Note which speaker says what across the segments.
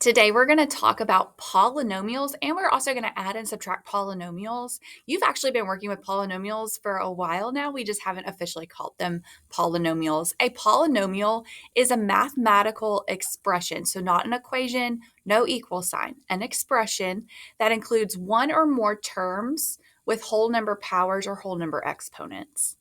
Speaker 1: Today, we're going to talk about polynomials, and we're also going to add and subtract polynomials. You've actually been working with polynomials for a while now. We just haven't officially called them polynomials. A polynomial is a mathematical expression, so not an equation, no equal sign, an expression that includes one or more terms with whole number powers or whole number exponents.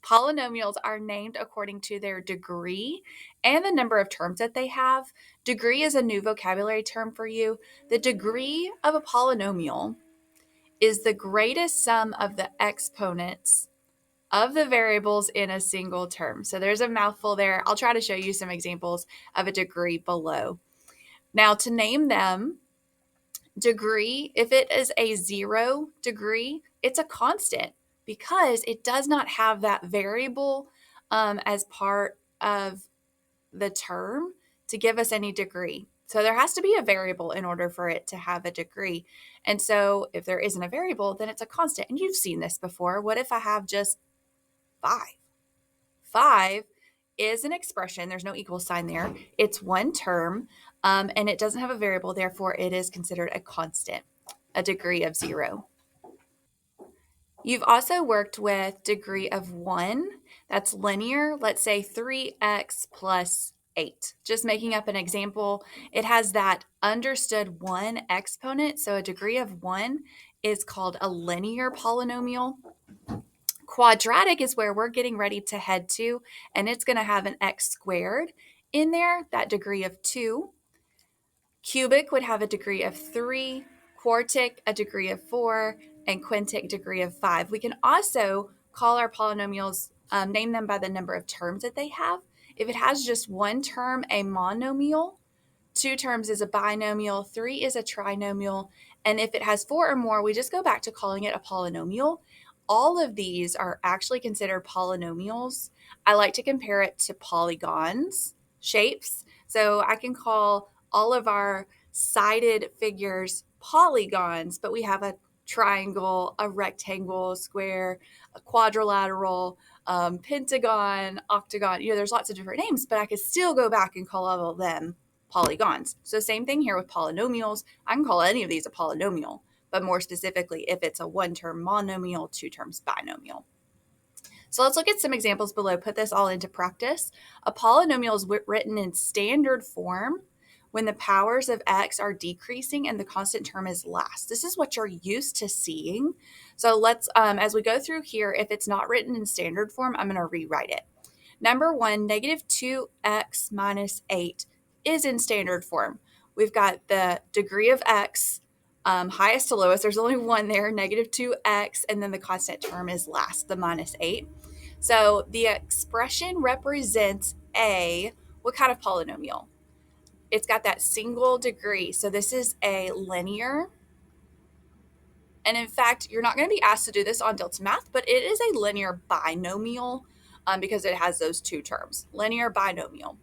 Speaker 1: Polynomials are named according to their degree and the number of terms that they have. Degree is a new vocabulary term for you. The degree of a polynomial is the greatest sum of the exponents of the variables in a single term. So there's a mouthful there. I'll try to show you some examples of a degree below. Now, to name them, degree, if it is a 0 degree, it's a constant because it does not have that variable as part of the term to give us any degree. So there has to be a variable in order for it to have a degree. And so if there isn't a variable, then it's a constant. And you've seen this before. What if I have just 5? 5 is an expression. There's no equal sign there. It's one term, and it doesn't have a variable. Therefore, it is considered a constant, a degree of 0. You've also worked with degree of 1. That's linear. Let's say 3x plus 8. Just making up an example. It has that understood 1 exponent. So a degree of 1 is called a linear polynomial. Quadratic is where we're getting ready to head to, and it's going to have an x squared in there, that degree of 2. Cubic would have a degree of 3, quartic a degree of 4, and quintic degree of 5. We can also call our polynomials, name them by the number of terms that they have. If it has just one term, a monomial, 2 terms is a binomial, 3 is a trinomial, and if it has 4 or more, we just go back to calling it a polynomial. All of these are actually considered polynomials. I like to compare it to polygons, shapes. So I can call all of our sided figures polygons, but we have a triangle, a rectangle, square, a quadrilateral, pentagon, octagon. There's lots of different names, but I could still go back and call all of them polygons. So same thing here with polynomials. I can call any of these a polynomial, but more specifically, if it's a one-term monomial, 2 terms binomial. So let's look at some examples below. Put this all into practice. A polynomial is written in standard form when the powers of x are decreasing and the constant term is last. This is what you're used to seeing. So let's, as we go through here, if it's not written in standard form, I'm going to rewrite it. Number 1, negative 2x minus 8 is in standard form. We've got the degree of x, highest to lowest. There's only one there, negative 2x, and then the constant term is last, the minus 8. So the expression represents what kind of polynomial? It's got that single degree. So this is a linear. And in fact, you're not going to be asked to do this on Delta Math, but it is a linear binomial because it has those 2 terms, linear binomial.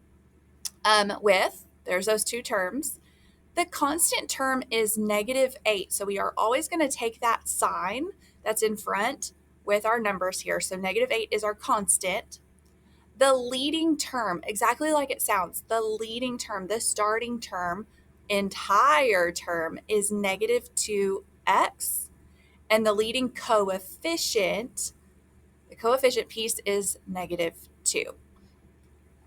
Speaker 1: There's those 2 terms. The constant term is negative 8. So we are always going to take that sign that's in front with our numbers here. So negative 8 is our constant. The leading term, exactly like it sounds, the leading term, the starting term, entire term is negative 2x. And the leading coefficient, the coefficient piece is negative 2.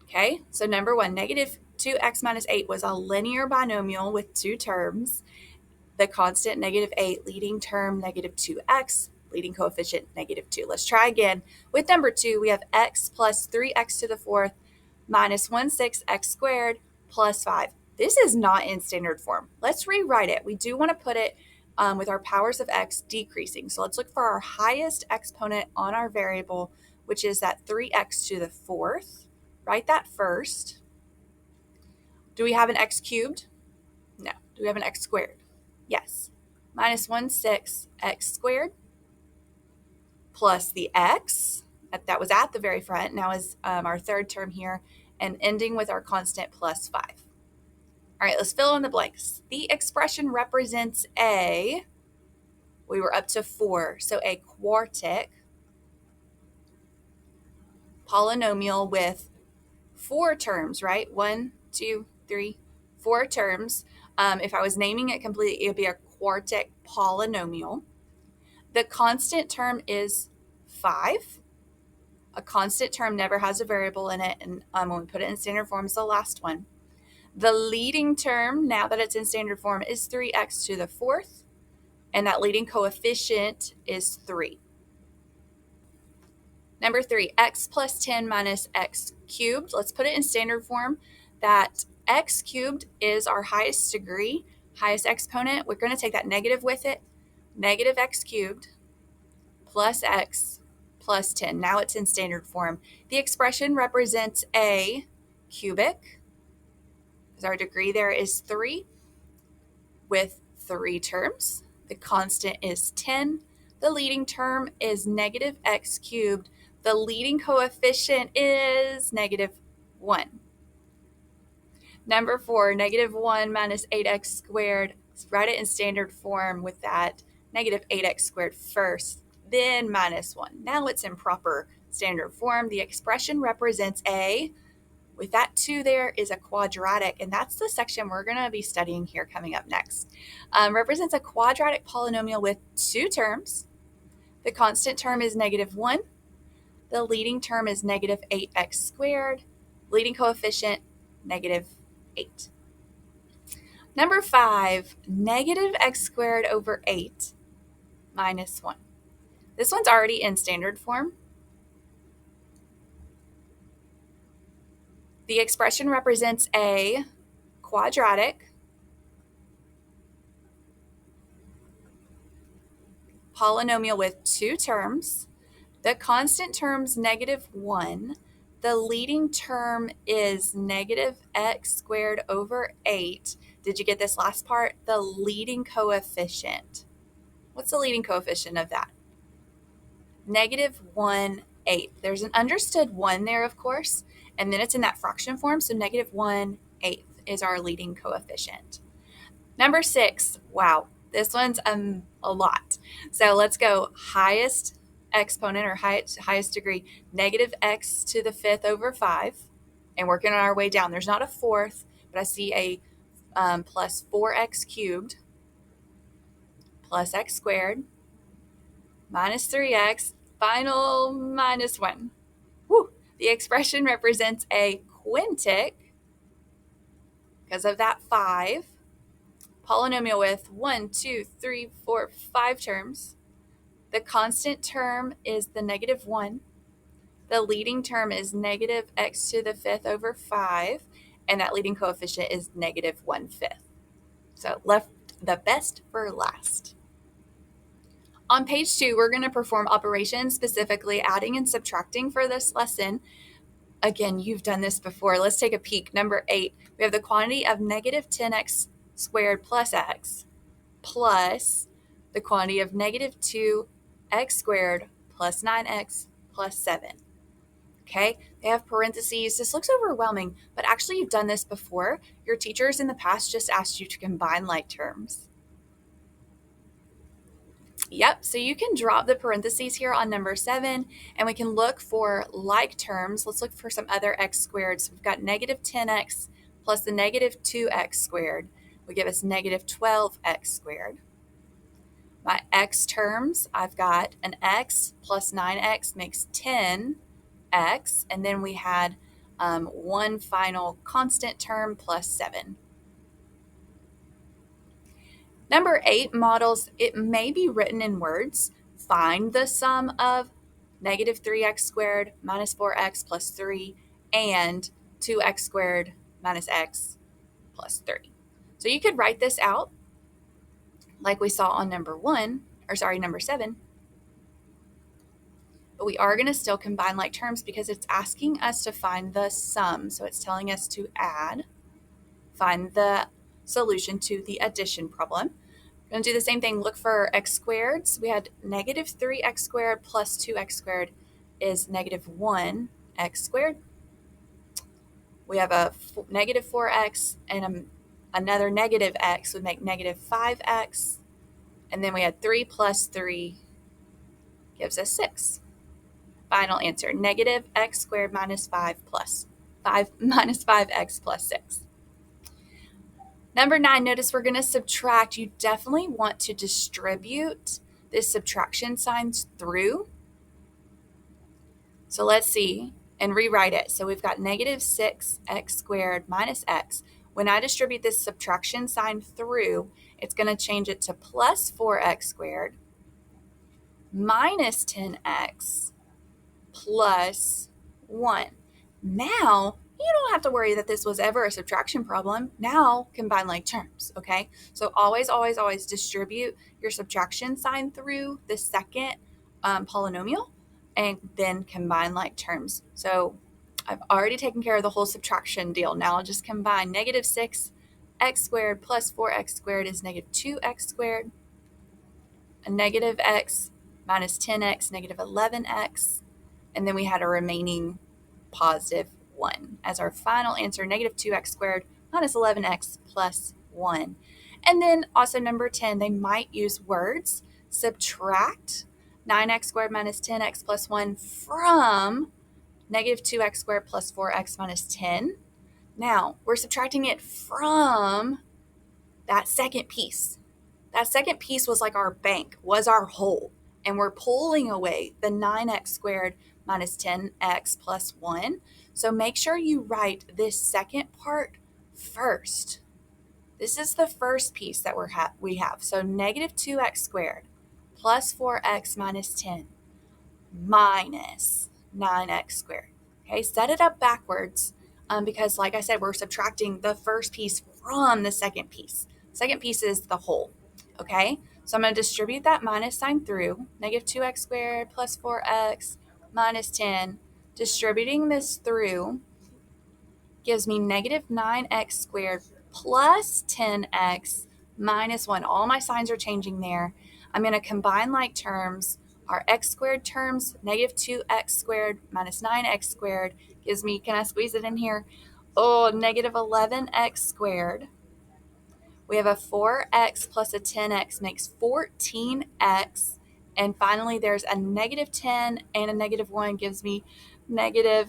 Speaker 1: Okay, so number 1, negative 2x minus 8 was a linear binomial with 2 terms. The constant, negative 8, leading term, negative 2x, leading coefficient, negative 2. Let's try again. With number 2, we have x plus 3x to the 4th minus 1/6 x squared plus 5. This is not in standard form. Let's rewrite it. We do want to put it with our powers of x decreasing. So let's look for our highest exponent on our variable, which is that 3x to the 4th. Write that first. Do we have an x cubed? No. Do we have an x squared? Yes. Minus 1/6 x squared plus the x that was at the very front, now is our third term here, and ending with our constant plus 5. All right, let's fill in the blanks. The expression represents we were up to 4, so a quartic polynomial with 4 terms, right? 1, 2, 3, 4 terms. If I was naming it completely, it would be a quartic polynomial. The constant term is 5. A constant term never has a variable in it, and when we put it in standard form, it's the last one. The leading term, now that it's in standard form, is 3x to the 4th, and that leading coefficient is 3. Number 3, x plus 10 minus x cubed. Let's put it in standard form. That x cubed is our highest degree, highest exponent. We're going to take that negative with it. Negative x cubed plus x plus 10. Now it's in standard form. The expression represents a cubic, because our degree there is 3, with 3 terms. The constant is 10. The leading term is negative x cubed. The leading coefficient is negative 1. Number 4, negative 1 minus 8x squared. Let's write it in standard form with that negative 8x squared first, then minus 1. Now it's in proper standard form. The expression represents a, with that 2 there, is a quadratic, and that's the section we're going to be studying here coming up next. Represents a quadratic polynomial with 2 terms. The constant term is negative 1. The leading term is negative 8x squared. Leading coefficient, negative 8. Number 5, negative x squared over 8 minus 1. This one's already in standard form. The expression represents a quadratic polynomial with 2 terms. The constant term's negative 1. The leading term is negative x squared over 8. Did you get this last part? The leading coefficient. What's the leading coefficient of that? Negative 1/8. There's an understood 1 there, of course, and then it's in that fraction form, so negative 1/8 is our leading coefficient. Number 6, wow, this one's a lot. So let's go highest exponent, or highest degree, negative x to the 5th over 5, and working on our way down. There's not a 4th, but I see a plus 4x cubed plus x squared minus 3x, final minus 1. Woo. The expression represents a quintic, because of that 5, polynomial with 1, 2, 3, 4, 5 terms. The constant term is the negative 1. The leading term is negative x to the 5th over 5, and that leading coefficient is negative 1/5. So left the best for last. On page 2, we're going to perform operations, specifically adding and subtracting for this lesson. Again, you've done this before. Let's take a peek. Number 8, we have the quantity of negative 10x squared plus x plus the quantity of negative 2x squared plus 9x plus 7. Okay, they have parentheses. This looks overwhelming, but actually you've done this before. Your teachers in the past just asked you to combine like terms. Yep, so you can drop the parentheses here on number 7, and we can look for like terms. Let's look for some other x squared. So we've got negative 10x plus the negative 2x squared would give us negative 12x squared. My x terms, I've got an x plus 9x makes 10x, and then we had one final constant term plus 7. Number 8, models, it may be written in words. Find the sum of negative 3x squared minus 4x plus 3 and 2x squared minus x plus 3. So you could write this out like we saw on number 7. But we are going to still combine like terms because it's asking us to find the sum. So it's telling us to add, find the solution to the addition problem. We're going to do the same thing. Look for x squared. So we had negative 3x squared plus 2x squared is negative 1x squared. We have a negative 4x and another negative x would make negative 5x. And then we had 3 plus 3 gives us 6. Final answer, negative x squared minus 5 minus 5x plus 6. Number 9, notice we're going to subtract. You definitely want to distribute this subtraction sign through. So let's see and rewrite it. So we've got negative 6x squared minus x. When I distribute this subtraction sign through, it's going to change it to plus 4x squared minus 10x plus 1. Now, you don't have to worry that this was ever a subtraction problem. Now, combine like terms, okay? So always, always, always distribute your subtraction sign through the second polynomial and then combine like terms. So I've already taken care of the whole subtraction deal. Now I'll just combine negative 6x squared plus 4x squared is negative 2x squared, a negative x minus 10x, negative 11x, and then we had a remaining positive 1 as our final answer, negative 2x squared minus 11x plus 1. And then also number 10, they might use words. Subtract 9x squared minus 10x plus 1 from negative 2x squared plus 4x minus 10. Now, we're subtracting it from that second piece. That second piece was like our bank, was our whole. And we're pulling away the 9x squared minus 10x plus 1. So make sure you write this second part first. This is the first piece that we have. So negative 2x squared plus 4x minus 10 minus 9x squared. Okay, set it up backwards because, like I said, we're subtracting the first piece from the second piece. Second piece is the whole. Okay, so I'm going to distribute that minus sign through. Negative 2x squared plus 4x minus 10. Distributing this through gives me negative 9x squared plus 10x minus 1. All my signs are changing there. I'm going to combine like terms. Our x squared terms, negative 2x squared minus 9x squared gives me, can I squeeze it in here? Oh, negative 11x squared. We have a 4x plus a 10x makes 14x. And finally, there's a negative 10 and a negative 1 gives me negative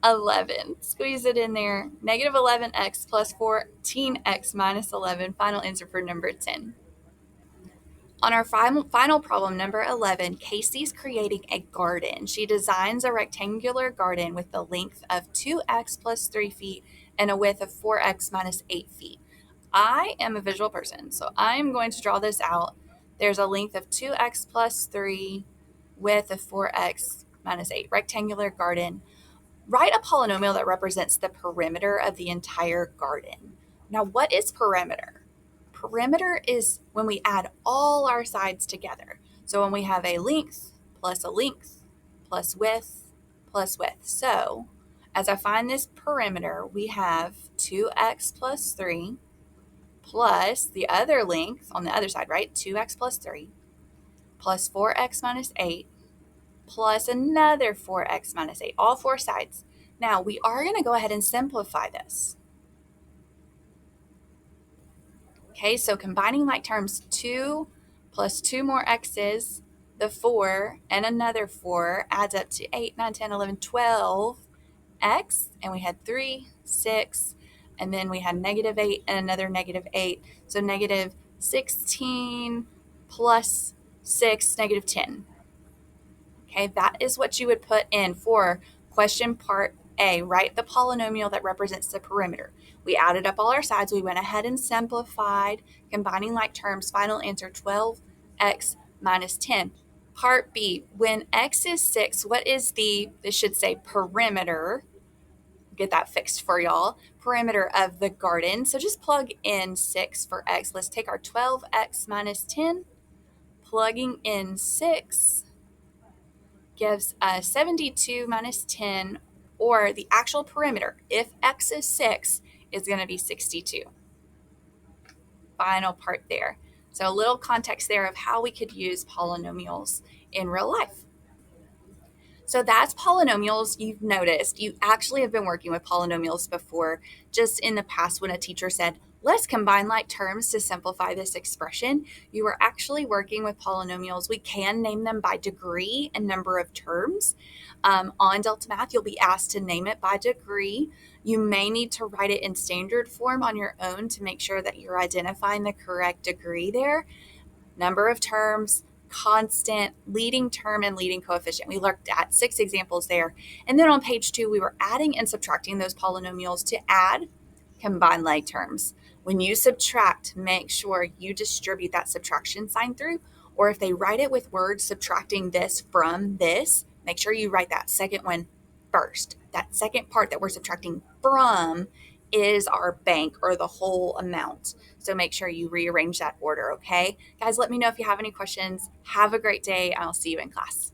Speaker 1: 11. Squeeze it in there. Negative 11x plus 14x minus 11. Final answer for number 10. On our final problem, number 11, Casey's creating a garden. She designs a rectangular garden with the length of 2x plus 3 feet and a width of 4x minus 8 feet. I am a visual person, so I'm going to draw this out. There's a length of 2x plus 3, width of 4x minus 8. Rectangular garden. Write a polynomial that represents the perimeter of the entire garden. Now, what is perimeter? Perimeter is when we add all our sides together. So when we have a length plus width plus width. So as I find this perimeter, we have 2x plus 3 plus the other length on the other side, right? 2x plus 3 plus 4x minus 8 plus another 4x minus 8, all four sides. Now, we are going to go ahead and simplify this. Okay, so combining like terms, 2 plus 2 more x's, the 4, and another 4 adds up to 8, 9, 10, 11, 12 x, and we had 3, 6, and then we had negative 8 and another negative 8. So negative 16 plus 6, negative 10. Okay, that is what you would put in for question part A. Write the polynomial that represents the perimeter. We added up all our sides. We went ahead and simplified, combining like terms. Final answer, 12x minus 10. Part B, when x is 6, what is this should say perimeter. Get that fixed for y'all. Perimeter of the garden. So just plug in 6 for x. Let's take our 12x minus 10. Plugging in 6 gives us 72 minus 10, or the actual perimeter, if x is 6, is going to be 62. Final part there. So a little context there of how we could use polynomials in real life. So that's polynomials. You've noticed you actually have been working with polynomials before, just in the past when a teacher said Let's combine like terms to simplify this expression. You are actually working with polynomials. We can name them by degree and number of terms. On Delta Math, you'll be asked to name it by degree. You may need to write it in standard form on your own to make sure that you're identifying the correct degree there. Number of terms, constant, leading term, and leading coefficient. We looked at 6 examples there. And then on page 2, we were adding and subtracting those polynomials. To add, combine like terms. When you subtract, make sure you distribute that subtraction sign through, or if they write it with words subtracting this from this, make sure you write that second one first. That second part that we're subtracting from is our bank or the whole amount. So make sure you rearrange that order, okay? Guys, let me know if you have any questions. Have a great day. I'll see you in class.